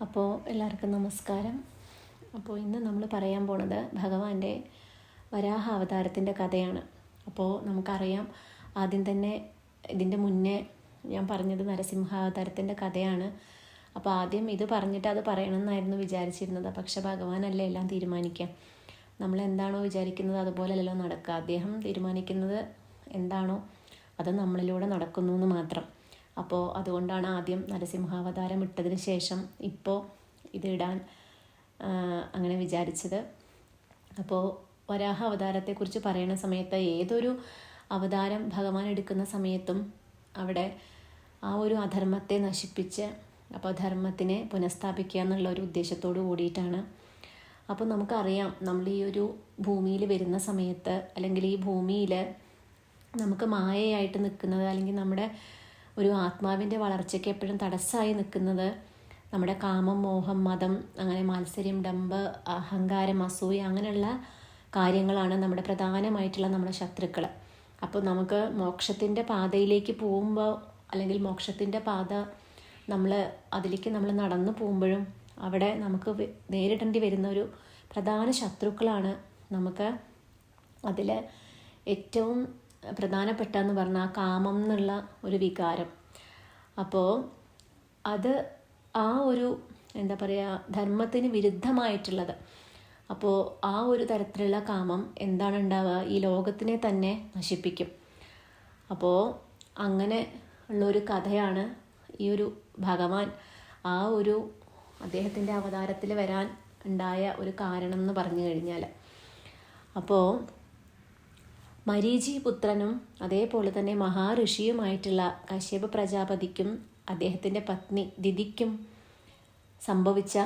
അപ്പോൾ എല്ലാവർക്കും നമസ്കാരം. അപ്പോൾ ഇന്ന് നമ്മൾ പറയാൻ പോണത് ഭഗവാന്റെ വരാഹ അവതാരത്തിൻ്റെ കഥയാണ്. അപ്പോൾ നമുക്കറിയാം, ആദ്യം തന്നെ ഇതിൻ്റെ മുന്നേ ഞാൻ പറഞ്ഞത് നരസിംഹാവതാരത്തിൻ്റെ കഥയാണ്. അപ്പോൾ ആദ്യം ഇത് പറഞ്ഞിട്ട് അത് പറയണമെന്നായിരുന്നു വിചാരിച്ചിരുന്നത്. പക്ഷെ ഭഗവാനല്ലേ എല്ലാം തീരുമാനിക്കാം. നമ്മൾ എന്താണോ വിചാരിക്കുന്നത് അതുപോലെയല്ലോ നടക്കുക. അദ്ദേഹം തീരുമാനിക്കുന്നത് എന്താണോ അത് നമ്മളിലൂടെ നടക്കുന്നു എന്ന് മാത്രം. അപ്പോൾ അതുകൊണ്ടാണ് ആദ്യം നരസിംഹാവതാരം ഇട്ടതിന് ശേഷം ഇപ്പോൾ ഇതിടാൻ അങ്ങനെ വിചാരിച്ചത്. അപ്പോൾ വരാഹ അവതാരത്തെക്കുറിച്ച് പറയുന്ന സമയത്ത് ഏതൊരു അവതാരം ഭഗവാൻ എടുക്കുന്ന സമയത്തും അവിടെ ആ ഒരു അധർമ്മത്തെ നശിപ്പിച്ച് അപ്പോൾ ധർമ്മത്തിനെ പുനഃസ്ഥാപിക്കുക എന്നുള്ള ഒരു ഉദ്ദേശത്തോടു കൂടിയിട്ടാണ്. അപ്പോൾ നമുക്കറിയാം, നമ്മൾ ഈ ഒരു ഭൂമിയിൽ വരുന്ന സമയത്ത് അല്ലെങ്കിൽ ഈ ഭൂമിയിൽ നമുക്ക് മായയായിട്ട് നിൽക്കുന്നത് അല്ലെങ്കിൽ നമ്മുടെ ഒരു ആത്മാവിൻ്റെ വളർച്ചയ്ക്ക് എപ്പോഴും തടസ്സമായി നിൽക്കുന്നത് നമ്മുടെ കാമം, മോഹം, മതം, അങ്ങനെ മാത്സര്യം, ഡംബ്, അഹങ്കാരം, അസൂയ അങ്ങനെയുള്ള കാര്യങ്ങളാണ് നമ്മുടെ പ്രധാനമായിട്ടുള്ള നമ്മുടെ ശത്രുക്കൾ. അപ്പോൾ നമുക്ക് മോക്ഷത്തിൻ്റെ പാതയിലേക്ക് പോകുമ്പോൾ അല്ലെങ്കിൽ മോക്ഷത്തിൻ്റെ പാത അതിലേക്ക് നമ്മൾ നടന്നു പോകുമ്പോഴും അവിടെ നമുക്ക് നേരിടേണ്ടി വരുന്ന ഒരു പ്രധാന ശത്രുക്കളാണ് നമുക്ക് അതിൽ ഏറ്റവും പ്രധാനപ്പെട്ടെന്ന് പറഞ്ഞാൽ ആ കാമം എന്നുള്ള ഒരു വികാരം. അപ്പോൾ അത് ആ ഒരു എന്താ പറയുക, ധർമ്മത്തിന് വിരുദ്ധമായിട്ടുള്ളത്. അപ്പോൾ ആ ഒരു തരത്തിലുള്ള കാമം എന്താണ് ഉണ്ടാവുക, ഈ ലോകത്തിനെ തന്നെ നശിപ്പിക്കും. അപ്പോൾ അങ്ങനെ ഉള്ളൊരു കഥയാണ് ഈ ഒരു ഭഗവാൻ ആ ഒരു അദ്ദേഹത്തിൻ്റെ അവതാരത്തിൽ വരാൻ ഉണ്ടായ ഒരു കാരണം എന്ന് പറഞ്ഞു കഴിഞ്ഞാൽ. അപ്പോൾ മരീചി പുത്രനും അതേപോലെ തന്നെ മഹാഋഷിയുമായിട്ടുള്ള കശ്യപ പ്രജാപതിക്കും അദ്ദേഹത്തിൻ്റെ പത്നി ദിതിക്കും സംഭവിച്ച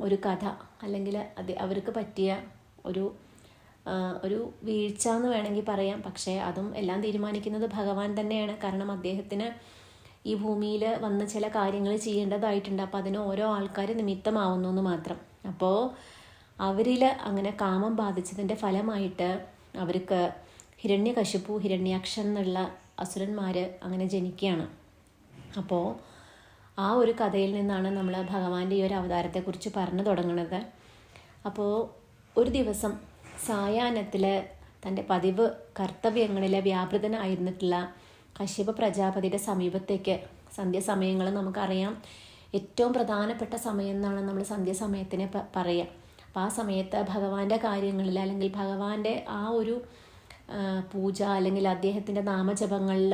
ഒരു കഥ, അല്ലെങ്കിൽ അവർക്ക് പറ്റിയ ഒരു വീഴ്ച എന്ന് വേണമെങ്കിൽ പറയാം. പക്ഷേ അതും എല്ലാം തീരുമാനിക്കുന്നത് ഭഗവാൻ തന്നെയാണ്. കാരണം അദ്ദേഹത്തിന് ഈ ഭൂമിയിൽ വന്ന് ചില കാര്യങ്ങൾ ചെയ്യേണ്ടതായിട്ടുണ്ട്. അപ്പോൾ അതിന് ഓരോ ആൾക്കാർ നിമിത്തമാവുന്നു എന്ന് മാത്രം. അപ്പോൾ അവരിൽ അങ്ങനെ കാമം ബാധിച്ചതിൻ്റെ ഫലമായിട്ട് അവർക്ക് ഹിരണ്യകശിപു, ഹിരണ്യാക്ഷൻ എന്നുള്ള അസുരന്മാർ അങ്ങനെ ജനിക്കുകയാണ്. അപ്പോൾ ആ ഒരു കഥയിൽ നിന്നാണ് നമ്മൾ ഭഗവാന്റെ ഈ ഒരു അവതാരത്തെക്കുറിച്ച് പറഞ്ഞു തുടങ്ങുന്നത്. അപ്പോൾ ഒരു ദിവസം സായാഹ്നത്തിൽ തൻ്റെ പതിവ് കർത്തവ്യങ്ങളിൽ വ്യാപൃതനായിരുന്നിട്ടുള്ള കശ്യപ പ്രജാപതിയുടെ സമീപത്തേക്ക്, സന്ധ്യാസമയങ്ങൾ നമുക്കറിയാം ഏറ്റവും പ്രധാനപ്പെട്ട സമയം എന്നാണ് നമ്മൾ സന്ധ്യാസമയത്തിനെ പറയുക. അപ്പോൾ ആ സമയത്ത് ഭഗവാന്റെ കാര്യങ്ങളിൽ അല്ലെങ്കിൽ ഭഗവാന്റെ ആ ഒരു പൂജ അല്ലെങ്കിൽ അദ്ദേഹത്തിൻ്റെ നാമജപങ്ങളിൽ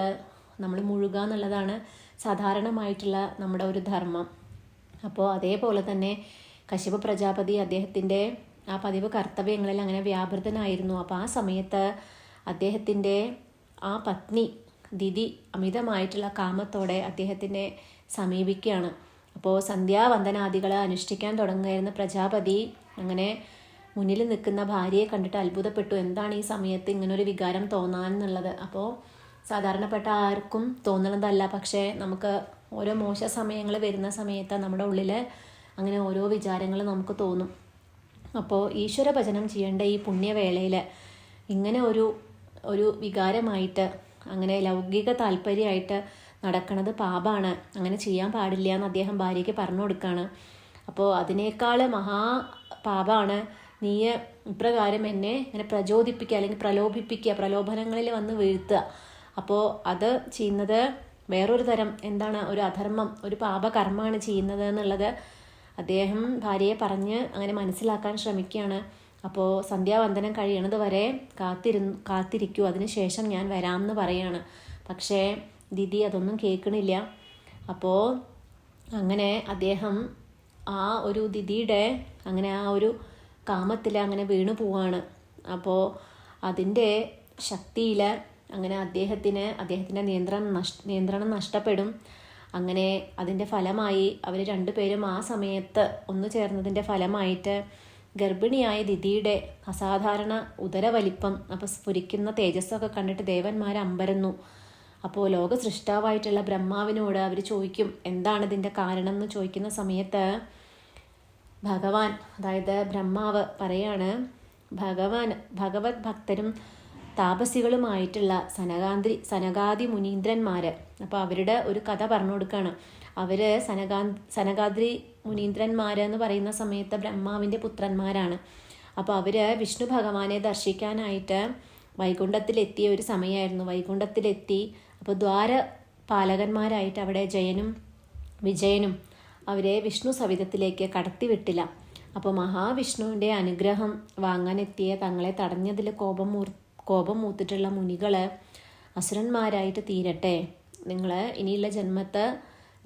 നമ്മൾ മുഴുകുക എന്നുള്ളതാണ് സാധാരണമായിട്ടുള്ള നമ്മുടെ ഒരു ധർമ്മം. അപ്പോൾ അതേപോലെ തന്നെ കശ്യപ പ്രജാപതി അദ്ദേഹത്തിൻ്റെ ആ പതിവ് കർത്തവ്യങ്ങളിൽ അങ്ങനെ വ്യാപൃതനായിരുന്നു. അപ്പോൾ ആ സമയത്ത് അദ്ദേഹത്തിൻ്റെ ആ പത്നി ദിതി അമിതമായിട്ടുള്ള കാമത്തോടെ അദ്ദേഹത്തിനെ സമീപിക്കുകയാണ്. അപ്പോൾ സന്ധ്യാവന്ദനാദികൾ അനുഷ്ഠിക്കാൻ തുടങ്ങുകയായിരുന്ന പ്രജാപതി അങ്ങനെ മുന്നിൽ നിൽക്കുന്ന ഭാര്യയെ കണ്ടിട്ട് അത്ഭുതപ്പെട്ടു. എന്താണ് ഈ സമയത്ത് ഇങ്ങനൊരു വികാരം തോന്നാന്നുള്ളത്. അപ്പോൾ സാധാരണപ്പെട്ട ആർക്കും തോന്നണതല്ല. പക്ഷേ നമുക്ക് ഓരോ മോശ സമയങ്ങൾ വരുന്ന സമയത്ത് നമ്മുടെ ഉള്ളിൽ അങ്ങനെ ഓരോ വിചാരങ്ങൾ നമുക്ക് തോന്നും. അപ്പോൾ ഈശ്വര ഭജനം ചെയ്യേണ്ട ഈ പുണ്യവേളയിൽ ഇങ്ങനെ ഒരു വികാരമായിട്ട് അങ്ങനെ ലൗകിക താല്പര്യമായിട്ട് നടക്കുന്നത് പാപമാണ്, അങ്ങനെ ചെയ്യാൻ പാടില്ല എന്ന് അദ്ദേഹം ഭാര്യയ്ക്ക് പറഞ്ഞു കൊടുക്കുകയാണ്. അപ്പോൾ അതിനേക്കാൾ പാപമാണ് നീ ഇപ്രകാരം എന്നെ ഇങ്ങനെ പ്രചോദിപ്പിക്കുക അല്ലെങ്കിൽ പ്രലോഭിപ്പിക്കുക, പ്രലോഭനങ്ങളിൽ വന്ന് വീഴ്ത്തുക. അപ്പോൾ അത് ചെയ്യുന്നത് വേറൊരു തരം എന്താണ്, ഒരു അധർമ്മം, ഒരു പാപകർമ്മമാണ് ചെയ്യുന്നത് എന്നുള്ളത് അദ്ദേഹം ഭാര്യയെ പറഞ്ഞ് അങ്ങനെ മനസ്സിലാക്കാൻ ശ്രമിക്കുകയാണ്. അപ്പോൾ സന്ധ്യാവന്ദനം കഴിയണത് വരെ കാത്തിരിക്കൂ, അതിനുശേഷം ഞാൻ വരാമെന്ന് പറയാണ്. പക്ഷേ ദിതി അതൊന്നും കേൾക്കണില്ല. അപ്പോൾ അങ്ങനെ അദ്ദേഹം ആ ഒരു ദിതിയുടെ അങ്ങനെ ആ ഒരു കാമത്തിൽ അങ്ങനെ വീണു പോവാണ്. അപ്പോൾ അതിൻ്റെ ശക്തിയിൽ അങ്ങനെ അദ്ദേഹത്തിൻ്റെ നിയന്ത്രണം നഷ്ടപ്പെടും. അങ്ങനെ അതിൻ്റെ ഫലമായി അവർ രണ്ടുപേരും ആ സമയത്ത് ഒന്നു ചേർന്നതിൻ്റെ ഫലമായിട്ട് ഗർഭിണിയായ ദിതിയുടെ അസാധാരണ ഉദരവലിപ്പം, അപ്പോൾ സ്ഫുരിക്കുന്ന തേജസ്സൊക്കെ കണ്ടിട്ട് ദേവന്മാർ അമ്പരന്നു. അപ്പോൾ ലോക സൃഷ്ടാവായിട്ടുള്ള ബ്രഹ്മാവിനോട് അവർ ചോദിക്കും എന്താണ് ഇതിൻ്റെ കാരണം എന്ന് ചോദിക്കുന്ന സമയത്ത് ഭഗവാൻ, അതായത് ബ്രഹ്മാവ് പറയാണ്, ഭഗവത് ഭക്തരും താപസികളുമായിട്ടുള്ള സനകാദി മുനീന്ദ്രന്മാർ അപ്പോൾ അവരുടെ ഒരു കഥ പറഞ്ഞു കൊടുക്കുകയാണ്. അവർ സനകാദ്രി മുനീന്ദ്രന്മാരെന്ന് പറയുന്ന സമയത്ത് ബ്രഹ്മാവിൻ്റെ പുത്രന്മാരാണ്. അപ്പോൾ അവർ വിഷ്ണു ഭഗവാനെ ദർശിക്കാനായിട്ട് വൈകുണ്ഠത്തിലെത്തിയ ഒരു സമയമായിരുന്നു. വൈകുണ്ഠത്തിലെത്തി അപ്പോൾ ദ്വാരപാലകന്മാരായിട്ട് അവിടെ ജയനും വിജയനും അവരെ വിഷ്ണു സവിധത്തിലേക്ക് കടത്തിവിട്ടില്ല. അപ്പോൾ മഹാവിഷ്ണുവിൻ്റെ അനുഗ്രഹം വാങ്ങാനെത്തിയ തങ്ങളെ തടഞ്ഞതിൽ കോപം മൂത്തിട്ടുള്ള മുനികൾ അസുരന്മാരായിട്ട് തീരട്ടെ, നിങ്ങൾ ഇനിയുള്ള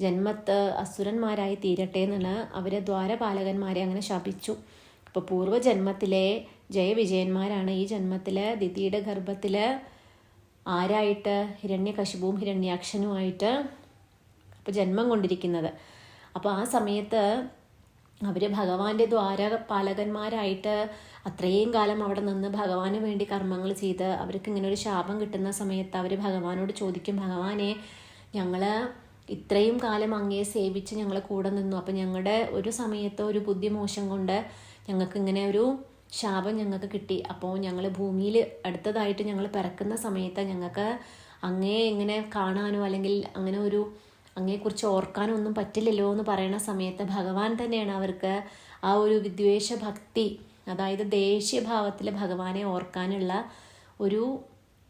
ജന്മത്ത് അസുരന്മാരായി തീരട്ടെ എന്നാണ് അവർ ദ്വാരപാലകന്മാരെ അങ്ങനെ ശപിച്ചു. അപ്പോൾ പൂർവ്വജന്മത്തിലെ ജയവിജയന്മാരാണ് ഈ ജന്മത്തിൽ ദിതിയുടെ ഗർഭത്തിൽ ആരായിട്ട് ഹിരണ്യകശിപുവും ഹിരണ്യാക്ഷനുമായിട്ട് അപ്പോൾ ജന്മം കൊണ്ടിരിക്കുന്നത്. അപ്പോൾ ആ സമയത്ത് അവർ ഭഗവാന്റെ ദ്വാരപാലകന്മാരായിട്ട് അത്രയും കാലം അവിടെ നിന്ന് ഭഗവാന് വേണ്ടി കർമ്മങ്ങൾ ചെയ്ത് അവർക്ക് ഇങ്ങനെ ഒരു ശാപം കിട്ടുന്ന സമയത്ത് അവർ ഭഗവാനോട് ചോദിക്കും, ഭഗവാനെ, ഞങ്ങൾ ഇത്രയും കാലം അങ്ങയെ സേവിച്ച് ഞങ്ങൾ കൂടെ നിന്നു, അപ്പം ഞങ്ങളുടെ ഒരു സമയത്ത് ഒരു ബുദ്ധിമോശം കൊണ്ട് ഞങ്ങൾക്ക് ഇങ്ങനെ ഒരു ശാപം ഞങ്ങൾക്ക് കിട്ടി. അപ്പോൾ ഞങ്ങൾ ഭൂമിയിൽ അടുത്തതായിട്ട് ഞങ്ങൾ പിറക്കുന്ന സമയത്ത് ഞങ്ങൾക്ക് അങ്ങയെ ഇങ്ങനെ കാണാനോ അല്ലെങ്കിൽ അങ്ങനെ ഒരു അങ്ങയെക്കുറിച്ച് ഓർക്കാനോ ഒന്നും പറ്റില്ലല്ലോ എന്ന് പറയുന്ന സമയത്ത് ഭഗവാൻ തന്നെയാണ് അവർക്ക് ആ ഒരു വിദ്വേഷ ഭക്തി, അതായത് ദേഷ്യഭാവത്തിൽ ഭഗവാനെ ഓർക്കാനുള്ള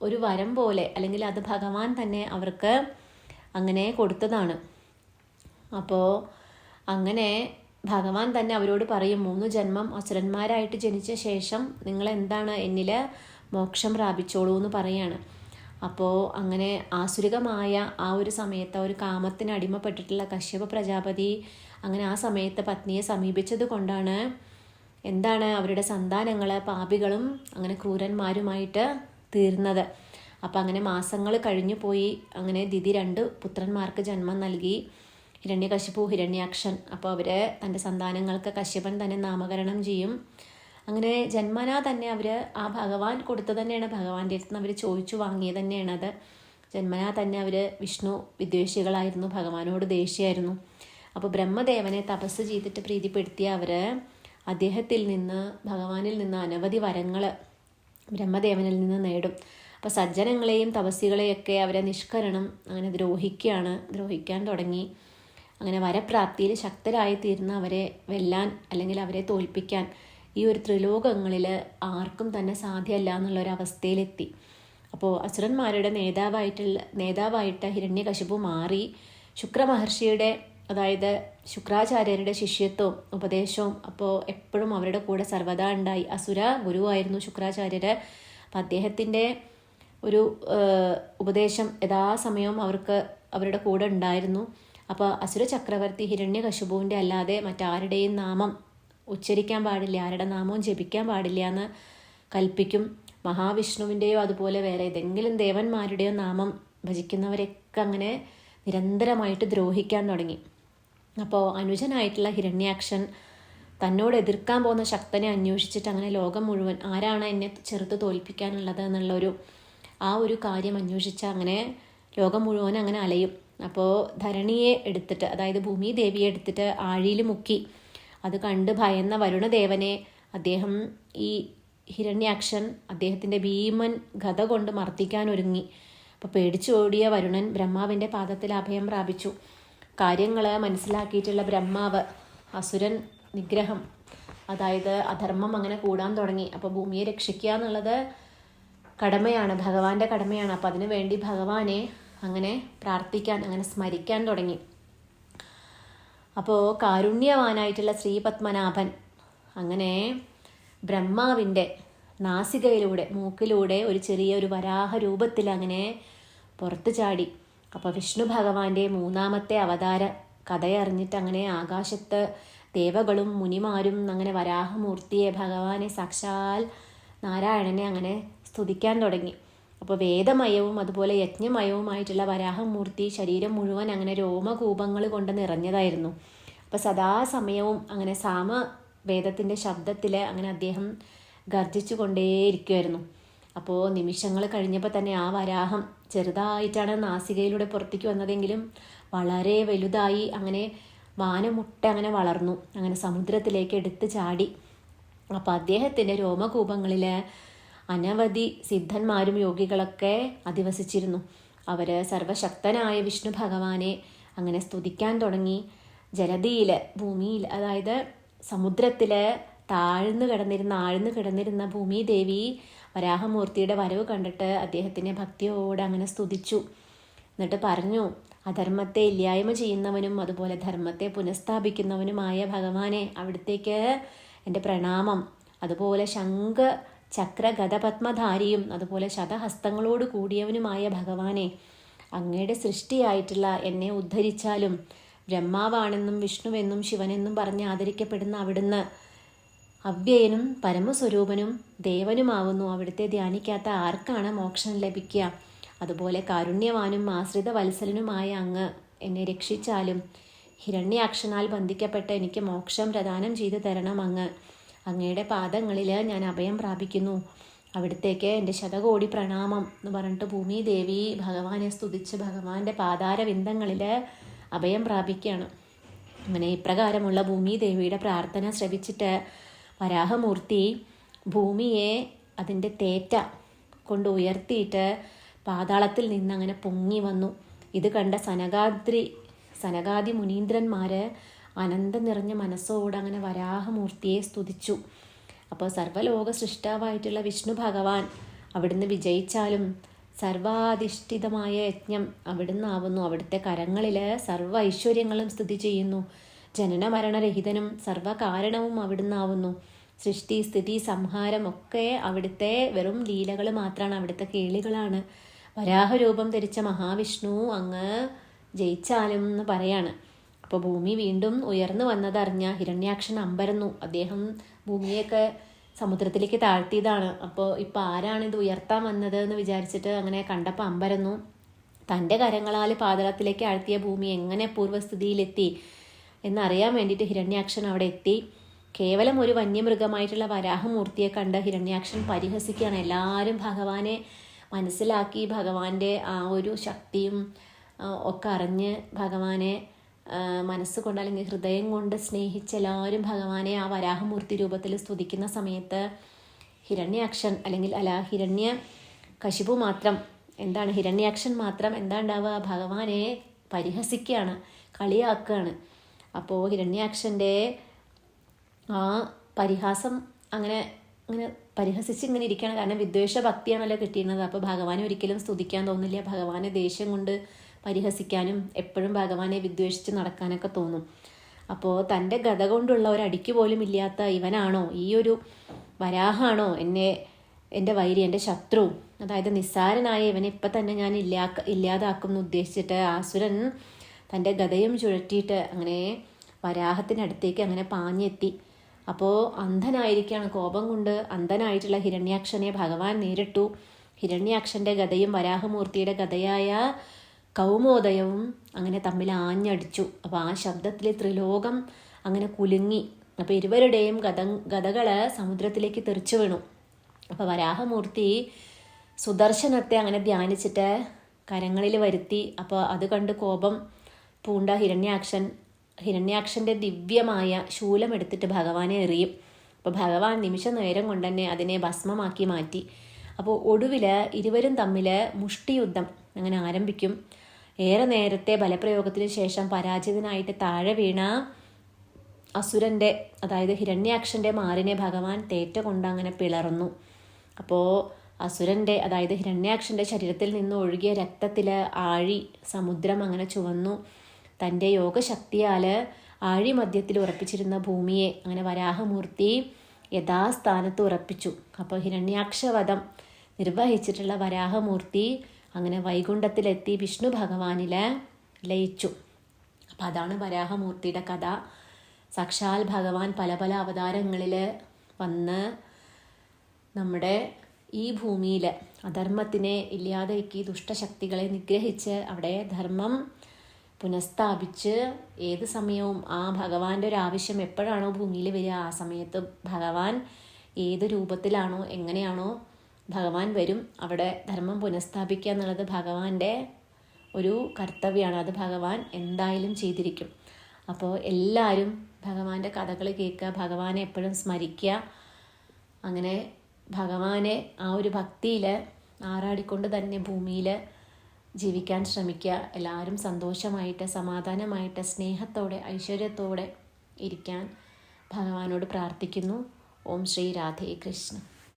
ഒരു വരം പോലെ, അല്ലെങ്കിൽ അത് ഭഗവാൻ തന്നെ അവർക്ക് അങ്ങനെ കൊടുത്തതാണ്. അപ്പോൾ അങ്ങനെ ഭഗവാൻ തന്നെ അവരോട് പറയും, 3 ജന്മം അസുരന്മാരായിട്ട് ജനിച്ച ശേഷം നിങ്ങൾ എന്താണ് എന്നിൽ മോക്ഷം പ്രാപിച്ചോളൂ എന്ന് പറയാണ്. അപ്പോൾ അങ്ങനെ ആസുരികമായ ആ ഒരു സമയത്ത് ഒരു കാമത്തിന് അടിമപ്പെട്ടിട്ടുള്ള കശ്യപ പ്രജാപതി അങ്ങനെ ആ സമയത്ത് പത്നിയെ സമീപിച്ചത് കൊണ്ടാണ് എന്താണ് അവരുടെ സന്താനങ്ങൾ പാപികളും അങ്ങനെ ക്രൂരന്മാരുമായിട്ട് തീർന്നത്. അപ്പം അങ്ങനെ മാസങ്ങൾ കഴിഞ്ഞു പോയി. അങ്ങനെ ദിതി 2 പുത്രന്മാർക്ക് ജന്മം നൽകി, ഹിരണ്യകശിപു, ഹിരണ്യാക്ഷൻ. അപ്പോൾ അവർ തൻ്റെ സന്താനങ്ങൾക്ക് കശ്യപൻ തന്നെ നാമകരണം ചെയ്യും. അങ്ങനെ ജന്മനാ തന്നെ അവർ ആ ഭഗവാൻ കൊടുത്തു തന്നെയാണ്, ഭഗവാന്റെ അടുത്ത് നിന്ന് അവർ ചോദിച്ചു വാങ്ങിയത് തന്നെയാണത്. ജന്മനാ തന്നെ അവർ വിഷ്ണു വിദ്വേഷികളായിരുന്നു, ഭഗവാനോട് ദേഷ്യമായിരുന്നു. അപ്പോൾ ബ്രഹ്മദേവനെ തപസ് ചെയ്തിട്ട് പ്രീതിപ്പെടുത്തിയ അവർ ഭഗവാനിൽ നിന്ന് അനവധി വരങ്ങൾ ബ്രഹ്മദേവനിൽ നിന്ന് നേടും. അപ്പോൾ സജ്ജനങ്ങളെയും തപസ്സികളെയൊക്കെ അവരെ നിഷ്കരണം അങ്ങനെ ദ്രോഹിക്കാൻ തുടങ്ങി. അങ്ങനെ വരപ്രാപ്തിയിൽ ശക്തരായി തീർന്ന അവരെ വെല്ലാൻ അല്ലെങ്കിൽ അവരെ തോൽപ്പിക്കാൻ ഈ ഒരു ത്രിലോകങ്ങളിൽ ആർക്കും തന്നെ സാധ്യമല്ല എന്നുള്ളൊരവസ്ഥയിലെത്തി. അപ്പോൾ അസുരന്മാരുടെ നേതാവായിട്ട് ഹിരണ്യകശിപു മാറി. ശുക്രമഹർഷിയുടെ, അതായത് ശുക്രാചാര്യരുടെ ശിഷ്യത്വവും ഉപദേശവും അപ്പോൾ എപ്പോഴും അവരുടെ കൂടെ സർവ്വതാ ഉണ്ടായി. അസുര ഗുരുവായിരുന്നു ശുക്രാചാര്യർ. അപ്പം അദ്ദേഹത്തിൻ്റെ ഒരു ഉപദേശം യഥാസമയവും അവരുടെ കൂടെ ഉണ്ടായിരുന്നു. അപ്പോൾ അസുര ചക്രവർത്തി ഹിരണ്യകശിപുവിൻ്റെ അല്ലാതെ മറ്റാരുടെയും നാമം ഉച്ചരിക്കാൻ പാടില്ല, ആരുടെ നാമവും ജപിക്കാൻ പാടില്ല എന്ന് കൽപ്പിക്കും. മഹാവിഷ്ണുവിൻ്റെയോ അതുപോലെ വേറെ ഏതെങ്കിലും ദേവന്മാരുടെയോ നാമം ഭജിക്കുന്നവരൊക്കെ അങ്ങനെ നിരന്തരമായിട്ട് ദ്രോഹിക്കാൻ തുടങ്ങി. അപ്പോൾ അനുജനായിട്ടുള്ള ഹിരണ്യാക്ഷൻ തന്നോട് എതിർക്കാൻ പോകുന്ന ശക്തനെ അന്വേഷിച്ചിട്ട് അങ്ങനെ ലോകം മുഴുവൻ ആരാണ് എന്നെ ചെറുത്ത് തോൽപ്പിക്കാനുള്ളത് എന്നുള്ളൊരു ആ ഒരു കാര്യം അന്വേഷിച്ച് അങ്ങനെ ലോകം മുഴുവൻ അങ്ങനെ അലയും. അപ്പോൾ ധരണിയെ എടുത്തിട്ട്, അതായത് ഭൂമി ദേവിയെ എടുത്തിട്ട് ആഴിയിൽ മുക്കി. അത് കണ്ട് ഭയന്ന വരുണദേവനെ ഈ ഹിരണ്യാക്ഷൻ അദ്ദേഹത്തിൻ്റെ ഭീമൻ ഗദ കൊണ്ട് മർദ്ദിക്കാൻ ഒരുങ്ങി. അപ്പോൾ പേടിച്ചോടിയ വരുണൻ ബ്രഹ്മാവിൻ്റെ പാദത്തിൽ അഭയം പ്രാപിച്ചു. കാര്യങ്ങൾ മനസ്സിലാക്കിയിട്ടുള്ള ബ്രഹ്മാവ് അസുരൻ നിഗ്രഹം, അതായത് അധർമ്മം അങ്ങനെ കൂടാൻ തുടങ്ങി. അപ്പോൾ ഭൂമിയെ രക്ഷിക്കുക എന്നുള്ളത് കടമയാണ്, ഭഗവാന്റെ കടമയാണ്. അപ്പം അതിനു വേണ്ടി ഭഗവാനെ അങ്ങനെ പ്രാർത്ഥിക്കാൻ, അങ്ങനെ സ്മരിക്കാൻ തുടങ്ങി. അപ്പോൾ കാരുണ്യവാനായിട്ടുള്ള ശ്രീപത്മനാഭൻ അങ്ങനെ ബ്രഹ്മാവിൻ്റെ നാസികയിലൂടെ, മൂക്കിലൂടെ ഒരു ചെറിയൊരു വരാഹ രൂപത്തിൽ അങ്ങനെ പുറത്തു ചാടി. അപ്പോൾ വിഷ്ണു ഭഗവാന്റെ 3ാമത്തെ അവതാര കഥയറിഞ്ഞിട്ട് അങ്ങനെ ആകാശത്ത് ദേവകളും മുനിമാരും അങ്ങനെ വരാഹമൂർത്തിയെ, ഭഗവാനെ, സാക്ഷാൽ നാരായണനെ അങ്ങനെ സ്തുതിക്കാൻ തുടങ്ങി. അപ്പോൾ വേദമയവും അതുപോലെ യജ്ഞമയവുമായിട്ടുള്ള വരാഹമൂർത്തി ശരീരം മുഴുവൻ അങ്ങനെ രോമകൂപങ്ങൾ കൊണ്ട് നിറഞ്ഞതായിരുന്നു. അപ്പോൾ സദാസമയവും അങ്ങനെ സാമവേദത്തിൻ്റെ ശബ്ദത്തിൽ അങ്ങനെ അദ്ദേഹം ഗർജിച്ചു കൊണ്ടേയിരിക്കുമായിരുന്നു. അപ്പോൾ നിമിഷങ്ങൾ കഴിഞ്ഞപ്പോൾ തന്നെ ആ വരാഹം ചെറുതായിട്ടാണ് നാസികയിലൂടെ പുറത്തേക്ക് വന്നതെങ്കിലും വളരെ വലുതായി അങ്ങനെ വാനമുട്ട അങ്ങനെ വളർന്നു, അങ്ങനെ സമുദ്രത്തിലേക്ക് എടുത്ത് ചാടി. അപ്പോൾ അദ്ദേഹത്തിൻ്റെ രോമകൂപങ്ങളിൽ അനവധി സിദ്ധന്മാരും യോഗികളൊക്കെ അധിവസിച്ചിരുന്നു. അവർ സർവശക്തനായ വിഷ്ണു ഭഗവാനെ അങ്ങനെ സ്തുതിക്കാൻ തുടങ്ങി. ജലധിയിൽ, ഭൂമിയിൽ, അതായത് സമുദ്രത്തിൽ ആഴ്ന്നു കിടന്നിരുന്ന ഭൂമിദേവി വരാഹമൂർത്തിയുടെ വരവ് കണ്ടിട്ട് അദ്ദേഹത്തിനെ ഭക്തിയോടെ അങ്ങനെ സ്തുതിച്ചു. എന്നിട്ട് പറഞ്ഞു, അധർമ്മത്തെ ഇല്ലായ്മ ചെയ്യുന്നവനും അതുപോലെ ധർമ്മത്തെ പുനഃസ്ഥാപിക്കുന്നവനുമായ ഭഗവാനെ, അവിടത്തേക്ക് എൻ്റെ പ്രണാമം. അതുപോലെ ശംഖ ചക്ര ഗദപത്മധാരിയും അതുപോലെ ശതഹസ്തങ്ങളോട് കൂടിയവനുമായ ഭഗവാനെ, അങ്ങയുടെ സൃഷ്ടിയായിട്ടുള്ള എന്നെ ഉദ്ധരിച്ചാലും ബ്രഹ്മാവാണെന്നും വിഷ്ണുവെന്നും ശിവനെന്നും പറഞ്ഞ് ആദരിക്കപ്പെടുന്ന അവിടുന്ന് അവ്യയനും പരമസ്വരൂപനും ദേവനുമാവുന്നു. അവിടുത്തെ ധ്യാനിക്കാത്ത ആർക്കാണ് മോക്ഷം ലഭിക്കുക? അതുപോലെ കാരുണ്യവാനും ആശ്രിത വത്സലനുമായ അങ്ങ് എന്നെ രക്ഷിച്ചാലും ഹിരണ്യാക്ഷനാൽ ബന്ധിക്കപ്പെട്ട എനിക്ക് മോക്ഷം പ്രദാനം ചെയ്തു തരണം. അങ്ങയുടെ പാദങ്ങളിൽ ഞാൻ അഭയം പ്രാപിക്കുന്നു. അവിടത്തേക്ക് എൻ്റെ ശതകോടി പ്രണാമം എന്ന് പറഞ്ഞിട്ട് ഭൂമിദേവി ഭഗവാനെ സ്തുതിച്ച് ഭഗവാന്റെ പാതാരവിന്ദങ്ങളിൽ അഭയം പ്രാപിക്കുകയാണ്. അങ്ങനെ ഇപ്രകാരമുള്ള ഭൂമിദേവിയുടെ പ്രാർത്ഥന ശ്രവിച്ചിട്ട് വരാഹമൂർത്തി ഭൂമിയെ അതിൻ്റെ തേറ്റ കൊണ്ട് ഉയർത്തിയിട്ട് പാതാളത്തിൽ നിന്ന് അങ്ങനെ പൊങ്ങി വന്നു. ഇത് കണ്ട സനകാദി മുനീന്ദ്രന്മാർ അനന്തം നിറഞ്ഞ മനസ്സോട് അങ്ങനെ വരാഹമൂർത്തിയെ സ്തുതിച്ചു. അപ്പോൾ സർവ്വലോക സൃഷ്ടാവായിട്ടുള്ള വിഷ്ണു ഭഗവാൻ അവിടുന്ന് വിജയിച്ചാലും സർവാധിഷ്ഠിതമായ യജ്ഞം അവിടുന്ന് ആവുന്നു. അവിടുത്തെ കരങ്ങളിൽ സർവ്വ ഐശ്വര്യങ്ങളും സ്ഥിതി ചെയ്യുന്നു. ജനന മരണരഹിതനും സർവ്വകാരണവും അവിടുന്ന് ആവുന്നു. സൃഷ്ടി സ്ഥിതി സംഹാരം ഒക്കെ അവിടുത്തെ വെറും ലീലകൾ മാത്രമാണ്, അവിടുത്തെ കേളികളാണ്. വരാഹരൂപം ധരിച്ച മഹാവിഷ്ണു അങ്ങ് ജയിച്ചാലും എന്ന് പറയാണ്. അപ്പോൾ ഭൂമി വീണ്ടും ഉയർന്നു വന്നതറിഞ്ഞ ഹിരണ്യാക്ഷൻ അമ്പരന്നു. അദ്ദേഹം ഭൂമിയൊക്കെ സമുദ്രത്തിലേക്ക് താഴ്ത്തിയതാണ്. അപ്പോൾ ഇപ്പം ആരാണിത് ഉയർത്താൻ വന്നത് എന്ന് വിചാരിച്ചിട്ട് അങ്ങനെ കണ്ടപ്പോൾ അമ്പരന്നു. തൻ്റെ കരങ്ങളാൽ പാതാളത്തിലേക്ക് ആഴ്ത്തിയ ഭൂമി എങ്ങനെ പൂർവ്വസ്ഥിതിയിലെത്തി എന്നറിയാൻ വേണ്ടിയിട്ട് ഹിരണ്യാക്ഷൻ അവിടെ എത്തി. കേവലം ഒരു വന്യമൃഗമായിട്ടുള്ള വരാഹമൂർത്തിയെ കണ്ട് ഹിരണ്യാക്ഷൻ പരിഹസിക്കുകയാണ്. എല്ലാവരും ഭഗവാനെ മനസ്സിലാക്കി ഭഗവാന്റെ ആ ഒരു ശക്തിയും ഒക്കെ അറിഞ്ഞ് ഭഗവാനെ മനസ്സുകൊണ്ട് അല്ലെങ്കിൽ ഹൃദയം കൊണ്ട് സ്നേഹിച്ച് എല്ലാവരും ഭഗവാനെ ആ വരാഹമൂർത്തി രൂപത്തിൽ സ്തുതിക്കുന്ന സമയത്ത് ഹിരണ്യാക്ഷൻ ഹിരണ്യ കശിപു മാത്രം ഹിരണ്യാക്ഷൻ മാത്രം എന്താ ഉണ്ടാവുക? ഭഗവാനെ പരിഹസിക്കുകയാണ്, കളിയാക്കുകയാണ്. അപ്പോൾ ഹിരണ്യാക്ഷൻ്റെ ആ പരിഹാസം അങ്ങനെ പരിഹസിച്ച് ഇങ്ങനെ ഇരിക്കുകയാണ്. കാരണം വിദ്വേഷ ഭക്തിയാണല്ലോ കിട്ടിയിരുന്നത്. അപ്പോൾ ഭഗവാനെ ഒരിക്കലും സ്തുതിക്കാൻ തോന്നില്ല. ഭഗവാനെ ദേഷ്യം കൊണ്ട് പരിഹസിക്കാനും എപ്പോഴും ഭഗവാനെ വിദ്വേഷിച്ച് നടക്കാനൊക്കെ തോന്നും. അപ്പോൾ തൻ്റെ ഗത കൊണ്ടുള്ള ഒരടിക്ക് പോലും ഇല്ലാത്ത ഇവനാണോ, ഈ ഒരു വരാഹാണോ എൻ്റെ വൈരി, എൻ്റെ ശത്രു, അതായത് നിസ്സാരനായ ഇവനെ ഇപ്പം തന്നെ ഞാൻ ഇല്ലാതാക്കും എന്ന് ഉദ്ദേശിച്ചിട്ട് ആസുരൻ തൻ്റെ ഗതയും ചുഴറ്റിയിട്ട് അങ്ങനെ വരാഹത്തിനടുത്തേക്ക് അങ്ങനെ പാഞ്ഞെത്തി. അപ്പോൾ അന്ധനായിരിക്കുകയാണ്, കോപം കൊണ്ട് അന്ധനായിട്ടുള്ള ഹിരണ്യാക്ഷനെ ഭഗവാൻ നേരിട്ടു. ഹിരണ്യാക്ഷൻ്റെ ഗതയും വരാഹമൂർത്തിയുടെ ഗതയായ കൗമോദയവും അങ്ങനെ തമ്മിൽ ആഞ്ഞടിച്ചു. അപ്പോൾ ആ ശബ്ദത്തിൽ ത്രിലോകം അങ്ങനെ കുലുങ്ങി. അപ്പോൾ ഇരുവരുടെയും ഗതകൾ സമുദ്രത്തിലേക്ക് തെറിച്ചു വീണു. അപ്പോൾ വരാഹമൂർത്തി സുദർശനത്തെ അങ്ങനെ ധ്യാനിച്ചിട്ട് കരങ്ങളിൽ വരുത്തി. അപ്പോൾ അത് കണ്ട് കോപം പൂണ്ട ഹിരണ്യാക്ഷൻ്റെ ദിവ്യമായ ശൂലം എടുത്തിട്ട് ഭഗവാനെ എറിയും. അപ്പോൾ ഭഗവാൻ നിമിഷ നേരം കൊണ്ട് തന്നെ അതിനെ ഭസ്മമാക്കി മാറ്റി. അപ്പോൾ ഒടുവിൽ ഇരുവരും തമ്മിൽ മുഷ്ടിയുദ്ധം അങ്ങനെ ആരംഭിക്കും. ഏറെ നേരത്തെ ബലപ്രയോഗത്തിന് ശേഷം പരാജിതനായിട്ട് താഴെ വീണ അസുരൻ്റെ അതായത് ഹിരണ്യാക്ഷൻ്റെ മാറിനെ ഭഗവാൻ തേറ്റ കൊണ്ട് അങ്ങനെ പിളർന്നു. അപ്പോൾ അസുരൻ്റെ അതായത് ഹിരണ്യാക്ഷൻ്റെ ശരീരത്തിൽ നിന്ന് ഒഴുകിയ രക്തത്തിൽ ആഴി സമുദ്രം അങ്ങനെ ചുവന്നു. തൻ്റെ യോഗശക്തിയാൽ ആഴി മധ്യത്തിൽ ഉറപ്പിച്ചിരുന്ന ഭൂമിയെ അങ്ങനെ വരാഹമൂർത്തി യഥാസ്ഥാനത്ത് ഉറപ്പിച്ചു. അപ്പോൾ ഹിരണ്യാക്ഷവധം നിർവഹിച്ചിട്ടുള്ള വരാഹമൂർത്തി അങ്ങനെ വൈകുണ്ഠത്തിലെത്തി വിഷ്ണു ഭഗവാനിൽ ലയിച്ചു. അപ്പം അതാണ് വരാഹമൂർത്തിയുടെ കഥ. സാക്ഷാൽ ഭഗവാൻ പല പല അവതാരങ്ങളിൽ വന്ന് നമ്മുടെ ഈ ഭൂമിയിൽ അധർമ്മത്തിനെ ഇല്ലാതാക്കി ദുഷ്ടശക്തികളെ നിഗ്രഹിച്ച് അവിടെ ധർമ്മം പുനഃസ്ഥാപിച്ച് ഏത് സമയവും ആ ഭഗവാന്റെ ഒരു ആവശ്യം എപ്പോഴാണോ ഭൂമിയിൽ വരിക ആ സമയത്ത് ഭഗവാൻ ഏത് രൂപത്തിലാണോ എങ്ങനെയാണോ ഭഗവാൻ വരും. അവിടെ ധർമ്മം പുനഃസ്ഥാപിക്കുക എന്നുള്ളത് ഭഗവാന്റെ ഒരു കർത്തവ്യമാണ്. അത് ഭഗവാൻ എന്തായാലും ചെയ്തിരിക്കും. അപ്പോൾ എല്ലാവരും ഭഗവാന്റെ കഥകൾ കേൾക്കുക, ഭഗവാനെ എപ്പോഴും സ്മരിക്കുക. അങ്ങനെ ഭഗവാനെ ആ ഒരു ഭക്തിയിൽ ആറാടിക്കൊണ്ട് തന്നെ ഭൂമിയിൽ ജീവിക്കാൻ ശ്രമിക്കുക. എല്ലാവരും സന്തോഷമായിട്ട്, സമാധാനമായിട്ട്, സ്നേഹത്തോടെ, ഐശ്വര്യത്തോടെ ഇരിക്കാൻ ഭഗവാനോട് പ്രാർത്ഥിക്കുന്നു. ഓം ശ്രീ രാധേ കൃഷ്ണ.